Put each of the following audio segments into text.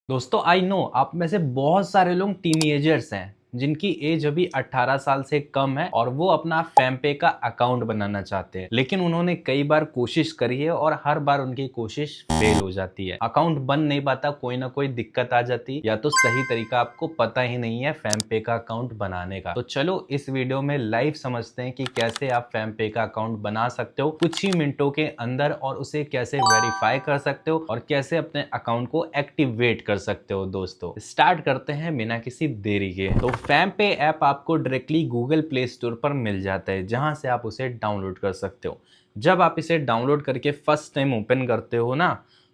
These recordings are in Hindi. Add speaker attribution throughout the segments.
Speaker 1: दोस्तों आई नो आप में से बहुत सारे लोग टीनेजर्स हैं जिनकी एज अभी 18 साल से कम है और वो अपना फेमपे का अकाउंट बनाना चाहते हैं, लेकिन उन्होंने कई बार कोशिश करी है और हर बार उनकी कोशिश फेल हो जाती है। अकाउंट बन नहीं पाता, कोई ना कोई दिक्कत आ जाती है या तो सही तरीका आपको पता ही नहीं है फेमपे का अकाउंट बनाने का। तो चलो इस वीडियो में लाइव समझते हैं कि कैसे आप फेमपे का अकाउंट बना सकते हो कुछ ही मिनटों के अंदर, और उसे कैसे वेरीफाई कर सकते हो और कैसे अपने अकाउंट को एक्टिवेट कर सकते हो। दोस्तों स्टार्ट करते हैं बिना किसी देरी के। तो फेमपे ऐप आपको डायरेक्टली गूगल प्ले स्टोर पर मिल जाता है, जहां से आप उसे डाउनलोड कर सकते हो। जब आप इसे डाउनलोड करके फर्स्ट टाइम ओपन करते हो ना,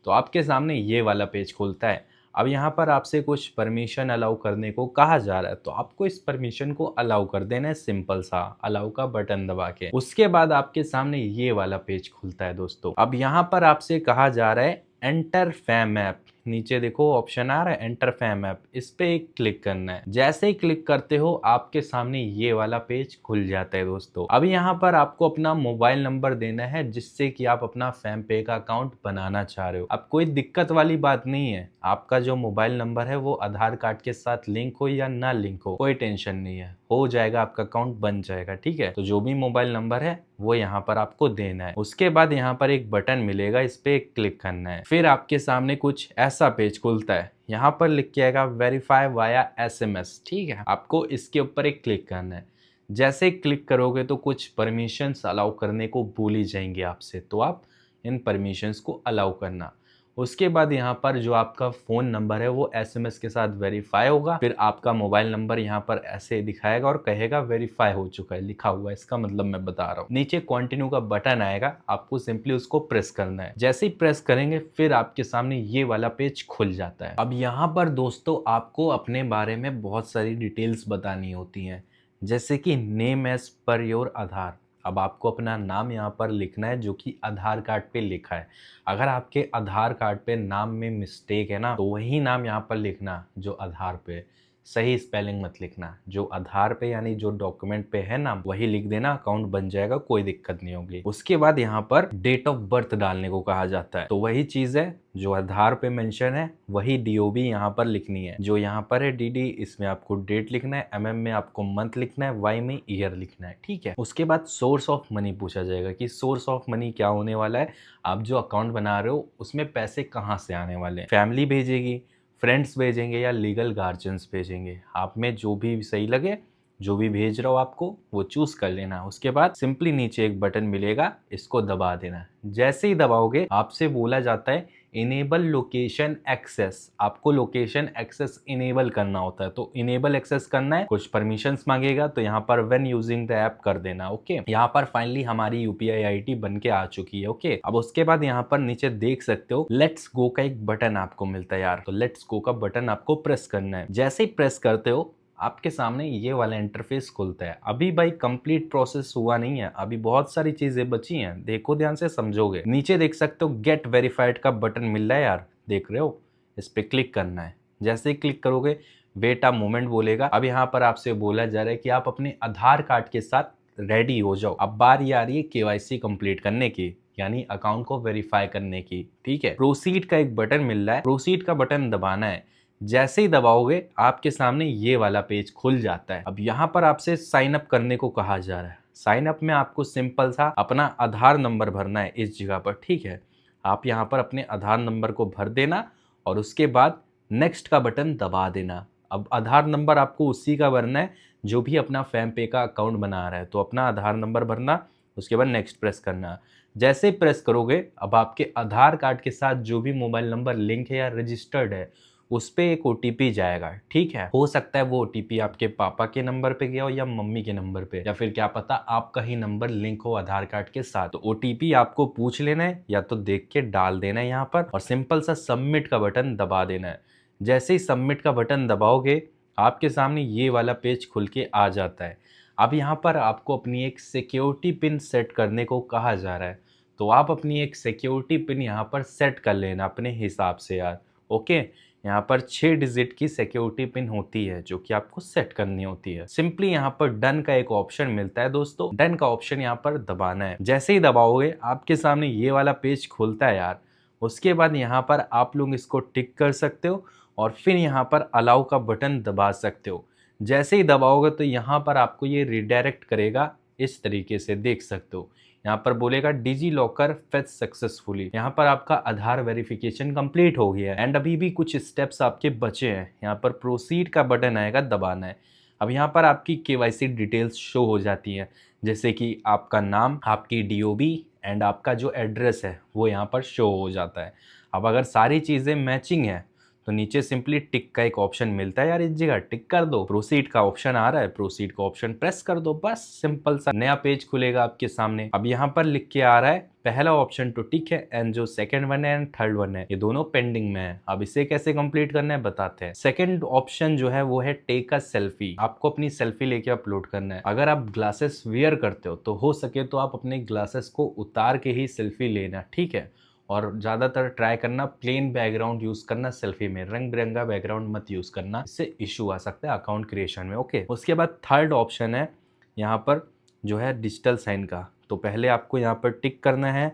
Speaker 1: तो आपके सामने ये वाला पेज खुलता है। अब यहाँ पर आपसे कुछ परमिशन अलाउ करने को कहा जा रहा है, तो आपको इस परमिशन को अलाउ कर देना है, सिंपल सा अलाउ का बटन दबा के। उसके बाद आपके सामने ये वाला पेज खुलता है। दोस्तों अब यहाँ पर आपसे कहा जा रहा है एंटर फेम ऐप। नीचे देखो ऑप्शन आ रहा है एंटर फेम ऐप, इस पे एक क्लिक करना है। जैसे ही क्लिक करते हो आपके सामने ये वाला पेज खुल जाता है। दोस्तों अब यहाँ पर आपको अपना मोबाइल नंबर देना है जिससे कि आप अपना फेमपे का अकाउंट बनाना चाह रहे हो। अब कोई दिक्कत वाली बात नहीं है, आपका जो मोबाइल नंबर है वो आधार कार्ड के साथ लिंक हो या ना लिंक हो, कोई टेंशन नहीं है, हो जाएगा, आपका अकाउंट बन जाएगा। ठीक है, तो जो भी मोबाइल नंबर है वो यहाँ पर आपको देना है। उसके बाद यहाँ पर एक बटन मिलेगा, इस पे क्लिक करना है। फिर आपके सामने कुछ ऐसा पेज खुलता है, यहाँ पर लिख के आएगा वेरीफाई वाया एसएमएस। ठीक है, आपको इसके ऊपर एक क्लिक करना है। जैसे ही क्लिक करोगे तो कुछ परमिशंस अलाउ करने को बोली जाएंगे आपसे, तो आप इन परमिशंस को अलाउ करना। उसके बाद यहाँ पर जो आपका फ़ोन नंबर है वो एसएमएस के साथ वेरीफाई होगा। फिर आपका मोबाइल नंबर यहाँ पर ऐसे दिखाएगा और कहेगा वेरीफाई हो चुका है, लिखा हुआ है, इसका मतलब मैं बता रहा हूँ। नीचे कंटिन्यू का बटन आएगा, आपको सिंपली उसको प्रेस करना है। जैसे ही प्रेस करेंगे फिर आपके सामने ये वाला पेज खुल जाता है। अब यहाँ पर दोस्तों आपको अपने बारे में बहुत सारी डिटेल्स बतानी होती हैं, जैसे कि नेम एज पर योर आधार। अब आपको अपना नाम यहाँ पर लिखना है जो कि आधार कार्ड पे लिखा है। अगर आपके आधार कार्ड पे नाम में मिस्टेक है ना, तो वही नाम यहाँ पर लिखना जो आधार पे, सही स्पेलिंग मत लिखना। जो आधार पे यानी जो डॉक्यूमेंट पे है नाम वही लिख देना, अकाउंट बन जाएगा, कोई दिक्कत नहीं होगी। उसके बाद यहाँ पर डेट ऑफ बर्थ डालने को कहा जाता है, तो वही चीज है जो आधार पे मेंशन है वही डीओबी यहाँ पर लिखनी है। जो यहाँ पर है डीडी, इसमें आपको डेट लिखना है, एमएम में आपको मंथ लिखना है, वाई में ईयर लिखना है। ठीक है, उसके बाद सोर्स ऑफ मनी पूछा जाएगा कि सोर्स ऑफ मनी क्या होने वाला है, आप जो अकाउंट बना रहे हो उसमें पैसे कहाँ से आने वाले हैं। फैमिली भेजेगी, फ्रेंड्स भेजेंगे या लीगल गार्जियंस भेजेंगे, आप में जो भी सही लगे, जो भी भेज रहा हो आपको वो चूज कर लेना। उसके बाद सिंपली नीचे एक बटन मिलेगा, इसको दबा देना। जैसे ही दबाओगे आपसे बोला जाता है इनेबल लोकेशन एक्सेस। आपको लोकेशन एक्सेस इनेबल करना होता है, तो इनेबल एक्सेस करना है, कुछ परमिशंस मांगेगा, तो यहाँ पर व्हेन यूजिंग द ऐप कर देना। ओके, यहाँ पर फाइनली हमारी यूपीआई आईडी बन के आ चुकी है। ओके, अब उसके बाद यहाँ पर नीचे देख सकते हो लेट्स गो का एक बटन आपको मिलता है यार, तो लेट्स गो का बटन आपको प्रेस करना है। जैसे ही प्रेस करते हो आपके सामने ये वाला इंटरफेस खुलता है। अभी भाई कंप्लीट प्रोसेस हुआ नहीं है, अभी बहुत सारी चीजें बची हैं, देखो ध्यान से समझोगे। नीचे देख सकते हो गेट वेरीफाइड का बटन मिल रहा है यार, देख रहे हो, इस पे क्लिक करना है। जैसे ही क्लिक करोगे वेट अ मोमेंट बोलेगा। अब यहाँ पर आपसे बोला जा रहा है कि आप अपने आधार कार्ड के साथ रेडी हो जाओ। अब बारी आ रही है केवाईसी कंप्लीट करने की, यानी अकाउंट को वेरीफाई करने की। ठीक है, प्रोसीड का एक बटन मिल रहा है, प्रोसीड का बटन दबाना है। जैसे ही दबाओगे आपके सामने ये वाला पेज खुल जाता है। अब यहाँ पर आपसे साइन अप करने को कहा जा रहा है। साइन अप में आपको सिंपल सा अपना आधार नंबर भरना है इस जगह पर। ठीक है, आप यहाँ पर अपने आधार नंबर को भर देना और उसके बाद नेक्स्ट का बटन दबा देना। अब आधार नंबर आपको उसी का भरना है जो भी अपना फेमपे का अकाउंट बना रहा है, तो अपना आधार नंबर भरना, उसके बाद नेक्स्ट प्रेस करना। जैसे ही प्रेस करोगे अब आपके आधार कार्ड के साथ जो भी मोबाइल नंबर लिंक है या रजिस्टर्ड है उस पे एक ओटीपी जाएगा। ठीक है, हो सकता है वो ओटीपी आपके पापा के नंबर पे गया हो या मम्मी के नंबर पे, या फिर क्या पता आपका ही नंबर लिंक हो आधार कार्ड के साथ। तो ओटीपी आपको पूछ लेना है या तो देख के डाल देना है यहाँ पर, और सिंपल सा सबमिट का बटन दबा देना है। जैसे ही सबमिट का बटन दबाओगे आपके सामने ये वाला पेज खुल के आ जाता है। अब यहाँ पर आपको अपनी एक सिक्योरिटी पिन सेट करने को कहा जा रहा है, तो आप अपनी एक सिक्योरिटी पिन यहाँ पर सेट कर लेना अपने हिसाब से यार। ओके, यहाँ पर 6 डिजिट की सिक्योरिटी पिन होती है जो कि आपको सेट करनी होती है। सिंपली यहाँ पर डन का एक ऑप्शन मिलता है दोस्तों, डन का ऑप्शन यहाँ पर दबाना है। जैसे ही दबाओगे आपके सामने ये वाला पेज खुलता है यार। उसके बाद यहाँ पर आप लोग इसको टिक कर सकते हो और फिर यहाँ पर अलाउ का बटन दबा सकते हो। जैसे ही दबाओगे तो यहाँ पर आपको ये रिडायरेक्ट करेगा, इस तरीके से देख सकते हो। यहाँ पर बोलेगा डिजी लॉकर फेच सक्सेसफुली। यहाँ पर आपका आधार वेरिफिकेशन कंप्लीट हो गया है एंड अभी भी कुछ स्टेप्स आपके बचे हैं। यहाँ पर प्रोसीड का बटन आएगा, दबाना है। अब यहाँ पर आपकी केवाईसी डिटेल्स शो हो जाती हैं, जैसे कि आपका नाम, आपकी डीओबी एंड आपका जो एड्रेस है वो यहाँ पर शो हो जाता है। अब अगर सारी चीज़ें मैचिंग है तो नीचे सिंपली टिक का एक ऑप्शन मिलता है, यार इस जगह टिक कर दो। प्रोसीड का ऑप्शन आ रहा है, प्रोसीड का ऑप्शन प्रेस कर दो, बस सिंपल सा नया पेज खुलेगा आपके सामने। अब यहाँ पर लिख के आ रहा है पहला ऑप्शन तो ठीक है एंड जो सेकंड वन है एंड थर्ड वन है ये दोनों पेंडिंग में है। अब इसे कैसे कंप्लीट करना है बताते हैं। सेकंड ऑप्शन जो है वो है टेक अ सेल्फी। आपको अपनी सेल्फी लेके अपलोड करना है। अगर आप ग्लासेस वियर करते हो तो हो सके तो आप अपने ग्लासेस को उतार के ही सेल्फी लेना, ठीक है। और ज़्यादातर ट्राई करना प्लेन बैकग्राउंड यूज़ करना सेल्फी में, रंग बिरंगा बैकग्राउंड मत यूज़ करना, इससे इशू आ सकता है अकाउंट क्रिएशन में। ओके, उसके बाद थर्ड ऑप्शन है यहाँ पर जो है डिजिटल साइन का। तो पहले आपको यहाँ पर टिक करना है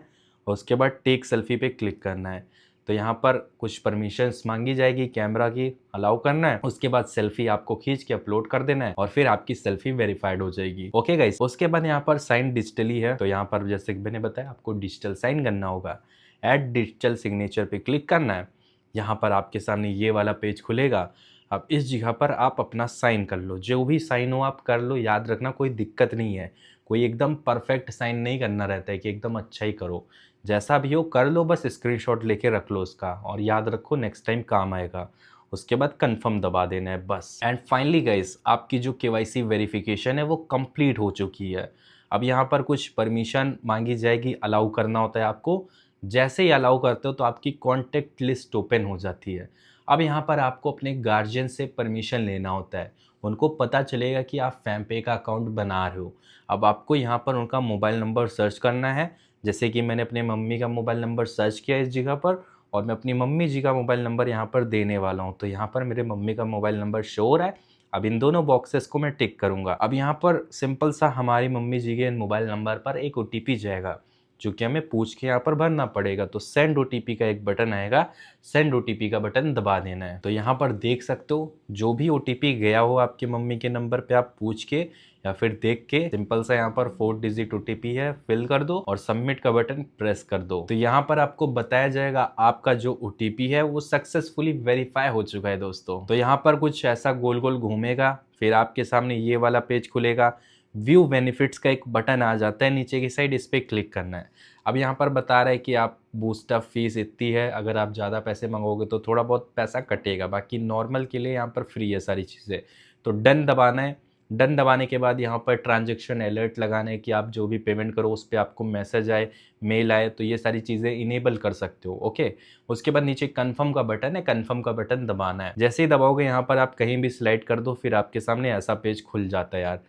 Speaker 1: और उसके बाद टेक सेल्फी पे क्लिक करना है। तो यहाँ पर कुछ परमिशंस मांगी जाएगी, कैमरा की अलाउ करना है, उसके बाद सेल्फी आपको खींच के अपलोड कर देना है और फिर आपकी सेल्फी वेरीफाइड हो जाएगी। ओके गाइस, उसके बाद यहाँ पर साइन डिजिटली है, तो यहाँ पर जैसे कि मैंने बताया आपको डिजिटल साइन करना होगा। ऐड डिजिटल सिग्नेचर पे क्लिक करना है। यहाँ पर आपके सामने ये वाला पेज खुलेगा। अब इस जगह पर आप अपना साइन कर लो, जो भी साइन हो आप कर लो। याद रखना कोई दिक्कत नहीं है, कोई एकदम परफेक्ट साइन नहीं करना रहता है कि एकदम अच्छा ही करो, जैसा भी हो कर लो, बस स्क्रीनशॉट लेके रख लो उसका और याद रखो नेक्स्ट टाइम काम आएगा। उसके बाद कंफर्म दबा देना है बस। एंड फाइनली गाइस, आपकी जो केवाईसी वेरिफिकेशन है वो कंप्लीट हो चुकी है। अब यहाँ पर कुछ परमिशन मांगी जाएगी, अलाउ करना होता है आपको। जैसे ही अलाउ करते हो तो आपकी कॉन्टेक्ट लिस्ट ओपन हो जाती है। अब यहाँ पर आपको अपने गार्जियन से परमिशन लेना होता है, उनको पता चलेगा कि आप फैमपे का अकाउंट बना रहे हो। अब आपको यहाँ पर उनका मोबाइल नंबर सर्च करना है, जैसे कि मैंने अपने मम्मी का मोबाइल नंबर सर्च किया इस जगह पर और मैं अपनी मम्मी जी का मोबाइल नंबर यहाँ पर देने वाला हूँ। तो यहाँ पर मेरे मम्मी का मोबाइल नंबर शो हो रहा है। अब इन दोनों बॉक्सेस को मैं टिक करूँगा। अब यहाँ पर सिंपल सा हमारी मम्मी जी के मोबाइल नंबर पर एक OTP जाएगा, जो कि हमें पूछ के यहाँ पर भरना पड़ेगा। तो सेंड OTP का एक बटन आएगा, सेंड OTP का बटन दबा देना है। तो यहाँ पर देख सकते हो जो भी OTP गया हो आपकी मम्मी के नंबर पे, आप पूछ के या फिर देख के सिंपल सा यहाँ पर 4 डिजिट OTP है, फिल कर दो और सबमिट का बटन प्रेस कर दो। तो यहाँ पर आपको बताया जाएगा आपका जो OTP है वो सक्सेसफुली वेरीफाई हो चुका है दोस्तों। तो यहाँ पर कुछ ऐसा गोल गोल घूमेगा, फिर आपके सामने ये वाला पेज खुलेगा। व्यू बेनिफिट्स का एक बटन आ जाता है नीचे की साइड, इस पर क्लिक करना है। अब यहाँ पर बता रहा है कि आप बूस्टअप फीस इतनी है, अगर आप ज़्यादा पैसे मंगोगे तो थोड़ा बहुत पैसा कटेगा, बाकी नॉर्मल के लिए यहाँ पर फ्री है सारी चीज़ें। तो डन दबाना है। डन दबाने के बाद यहाँ पर ट्रांजैक्शन अलर्ट लगाना है कि आप जो भी पेमेंट करो उस पर आपको मैसेज आए, मेल आए, तो ये सारी चीज़ें इनेबल कर सकते हो। ओके, उसके बाद नीचे कन्फर्म का बटन है, कन्फर्म का बटन दबाना है। जैसे ही दबाओगे यहाँ पर आप कहीं भी स्लाइड कर दो, फिर आपके सामने ऐसा पेज खुल जाता है यार।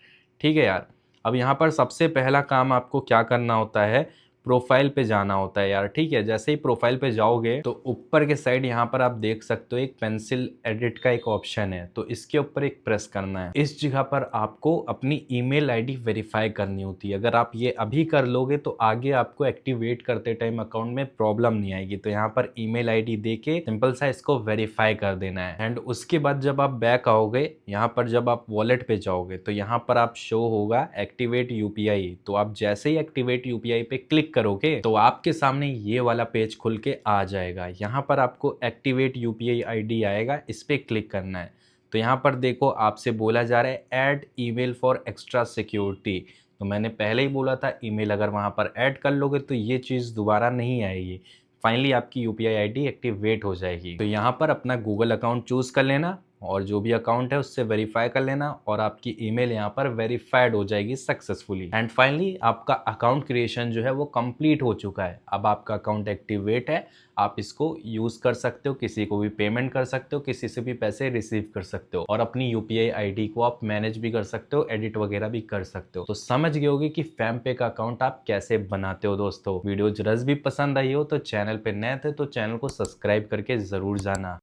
Speaker 1: ठीक है यार, अब यहाँ पर सबसे पहला काम आपको क्या करना होता है, प्रोफाइल पे जाना होता है यार। ठीक है, जैसे ही प्रोफाइल पे जाओगे तो ऊपर के साइड यहाँ पर आप देख सकते हो एक पेंसिल एडिट का एक ऑप्शन है, तो इसके ऊपर एक प्रेस करना है। इस जगह पर आपको अपनी ईमेल आईडी वेरीफाई करनी होती है। अगर आप ये अभी कर लोगे तो आगे आपको एक्टिवेट करते टाइम अकाउंट में प्रॉब्लम नहीं आएगी। तो यहाँ पर ईमेल आईडी दे के सिंपल सा इसको वेरीफाई कर देना है। एंड उसके बाद जब आप बैक आओगे, यहाँ पर जब आप वॉलेट पे जाओगे तो यहाँ पर आप शो होगा एक्टिवेट UPI। तो आप जैसे ही एक्टिवेट UPI पे क्लिक करोगे तो आपके सामने ये वाला पेज खुल के आ जाएगा। यहाँ पर आपको एक्टिवेट UPI ID आएगा, इस पे क्लिक करना है। तो यहाँ पर देखो आपसे बोला जा रहा है add email for extra security. तो मैंने पहले ही बोला था ईमेल अगर वहाँ पर ऐड कर लोगे तो ये चीज़ दोबारा नहीं आएगी। फाइनली आपकी UPI ID एक्टिवेट हो जाएगी। तो यहाँ पर अपना गूगल अकाउंट चूज़ कर लेना और जो भी अकाउंट है उससे वेरीफाई कर लेना और आपकी ईमेल यहाँ पर वेरीफाइड हो जाएगी सक्सेसफुली। एंड फाइनली आपका अकाउंट क्रिएशन जो है वो कंप्लीट हो चुका है। अब आपका अकाउंट एक्टिवेट है, आप इसको यूज़ कर सकते हो, किसी को भी पेमेंट कर सकते हो, किसी से भी पैसे रिसीव कर सकते हो और अपनी UPI ID को आप मैनेज भी कर सकते हो, एडिट वगैरह भी कर सकते हो। तो समझ गए होगे कि फैमपे का अकाउंट आप कैसे बनाते हो। दोस्तों वीडियो जरा भी पसंद आई हो तो चैनल पे नए थे तो चैनल को सब्सक्राइब करके ज़रूर जाना।